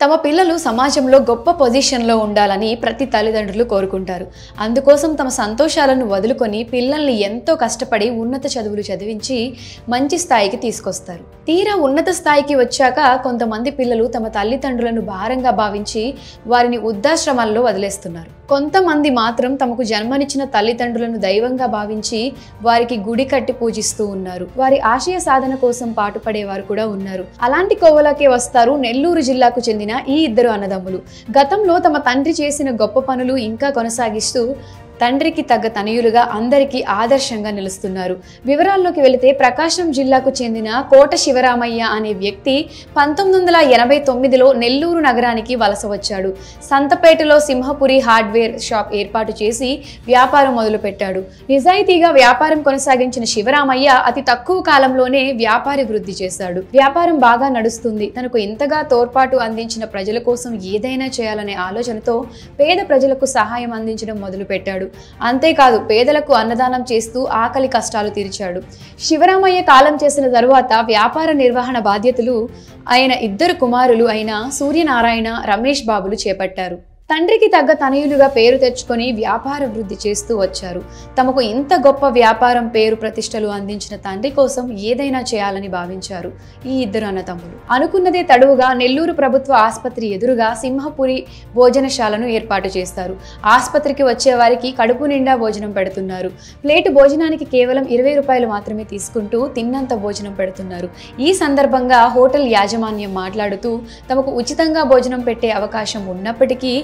తమ పిల్లలు సమాజంలో గొప్ప పొజిషన్లో ఉండాలని ప్రతి తల్లిదండ్రులు కోరుకుంటారు. అందుకోసం తమ సంతోషాలను వదులుకొని పిల్లల్ని ఎంతో కష్టపడి ఉన్నత చదువులు చదివించి మంచి స్థాయికి తీసుకొస్తారు. తీరా ఉన్నత స్థాయికి వచ్చాక కొంతమంది పిల్లలు తమ తల్లిదండ్రులను భారంగా భావించి వారిని వృద్ధాశ్రమాల్లో వదిలేస్తున్నారు. కొంతమంది మాత్రం తమకు జన్మనిచ్చిన తల్లిదండ్రులను దైవంగా భావించి వారికి గుడి కట్టి పూజిస్తూ ఉన్నారు. వారి ఆశయ సాధన కోసం పాటుపడేవారు కూడా ఉన్నారు. అలాంటి కోవలకే వస్తారు నెల్లూరు జిల్లాకు చెందిన ఈ ఇద్దరు అన్నదమ్ములు. గతంలో తమ తండ్రి చేసిన గొప్ప పనులు ఇంకా కొనసాగిస్తూ తండ్రికి తగ్గ తనయులుగా అందరికీ ఆదర్శంగా నిలుస్తున్నారు. వివరాల్లోకి వెళితే ప్రకాశం జిల్లాకు చెందిన కోట శివరామయ్య అనే వ్యక్తి 1989లో నెల్లూరు నగరానికి వలస వచ్చాడు. సంతపేటలో సింహపురి హార్డ్వేర్ షాప్ ఏర్పాటు చేసి వ్యాపారం మొదలుపెట్టాడు. నిజాయితీగా వ్యాపారం కొనసాగించిన శివరామయ్య అతి తక్కువ కాలంలోనే వ్యాపార వృద్ధి చేశాడు. వ్యాపారం బాగా నడుస్తుంది. తనకు ఇంతగా తోడ్పాటు అందించిన ప్రజల కోసం ఏదైనా చేయాలనే ఆలోచనతో పేద ప్రజలకు సహాయం అందించడం మొదలుపెట్టాడు. అంతేకాదు పేదలకు అన్నదానం చేస్తూ ఆకలి కష్టాలు తీర్చాడు. శివరామయ్య కాలం చేసిన తరువాత వ్యాపార నిర్వహణ బాధ్యతలు ఆయన ఇద్దరు కుమారులు అయిన సూర్యనారాయణ, రమేష్ బాబులు చేపట్టారు. తండ్రికి తగ్గ తనయులుగా పేరు తెచ్చుకొని వ్యాపార వృద్ధి చేస్తూ వచ్చారు. తమకు ఇంత గొప్ప వ్యాపారం పేరు ప్రతిష్టలు అందించిన తండ్రి కోసం ఏదైనా చేయాలని భావించారు ఈ ఇద్దరు అన్నతమ్ములు. అనుకున్నదే తడువుగా నెల్లూరు ప్రభుత్వ ఆసుపత్రి ఎదురుగా సింహపురి భోజనశాలను ఏర్పాటు చేస్తారు. ఆసుపత్రికి వచ్చే వారికి కడుపు నిండా భోజనం పెడుతున్నారు. ప్లేటు భోజనానికి కేవలం 20 రూపాయలు మాత్రమే తీసుకుంటూ తిన్నంత భోజనం పెడుతున్నారు. ఈ సందర్భంగా హోటల్ యాజమాన్యం మాట్లాడుతూ తమకు ఉచితంగా భోజనం పెట్టే అవకాశం ఉన్నప్పటికీ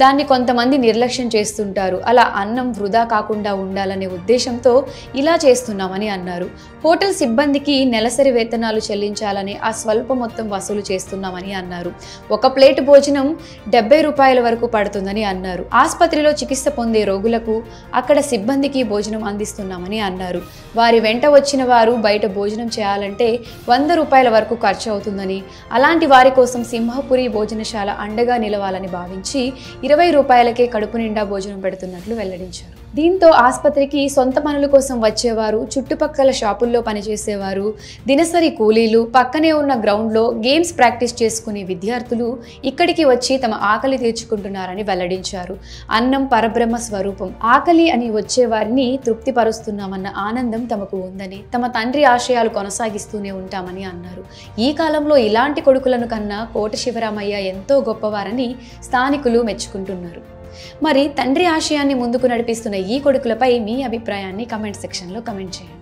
దాన్ని కొంతమంది నిర్లక్ష్యం చేస్తుంటారు. అలా అన్నం వృధా కాకుండా ఉండాలనే ఉద్దేశంతో ఇలా చేస్తున్నామని అన్నారు. హోటల్ సిబ్బందికి నెలసరి వేతనాలు చెల్లించాలని ఆ స్వల్ప మొత్తం వసూలు చేస్తున్నామని అన్నారు. ఒక ప్లేట్ భోజనం 70 రూపాయల వరకు పడుతుందని అన్నారు. ఆసుపత్రిలో చికిత్స పొందే రోగులకు అక్కడ సిబ్బందికి భోజనం అందిస్తున్నామని అన్నారు. వారి వెంట వచ్చిన వారు బయట భోజనం చేయాలంటే 100 రూపాయల వరకు ఖర్చు అవుతుందని, అలాంటి వారి కోసం సింహపురి భోజనశాల అండగా నిలవాలని భావించి 20 రూపాయలకే కడుపు నిండా భోజనం పెడుతున్నట్లు వెల్లడించారు. దీంతో ఆసుపత్రికి సొంత పనుల కోసం వచ్చేవారు, చుట్టుపక్కల షాపుల్లో పనిచేసేవారు, దినసరి కూలీలు, పక్కనే ఉన్న గ్రౌండ్లో గేమ్స్ ప్రాక్టీస్ చేసుకునే విద్యార్థులు ఇక్కడికి వచ్చి తమ ఆకలి తీర్చుకుంటున్నారని వెల్లడించారు. అన్నం పరబ్రహ్మ స్వరూపం. ఆకలి అని వచ్చేవారిని తృప్తిపరుస్తున్నామన్న ఆనందం తమకు ఉందని, తమ తండ్రి ఆశయాలు కొనసాగిస్తూనే ఉంటామని అన్నారు. ఈ కాలంలో ఇలాంటి కొడుకులను కన్నా కోట శివరామయ్య ఎంతో గొప్పవారని స్థానికులు మెచ్చుకుంటున్నారు. మరి తండ్రి ఆశయాన్ని ముందుకు నడిపిస్తున్న ఈ కొడుకులపై మీ అభిప్రాయాన్ని కమెంట్ సెక్షన్లో కమెంట్ చేయండి.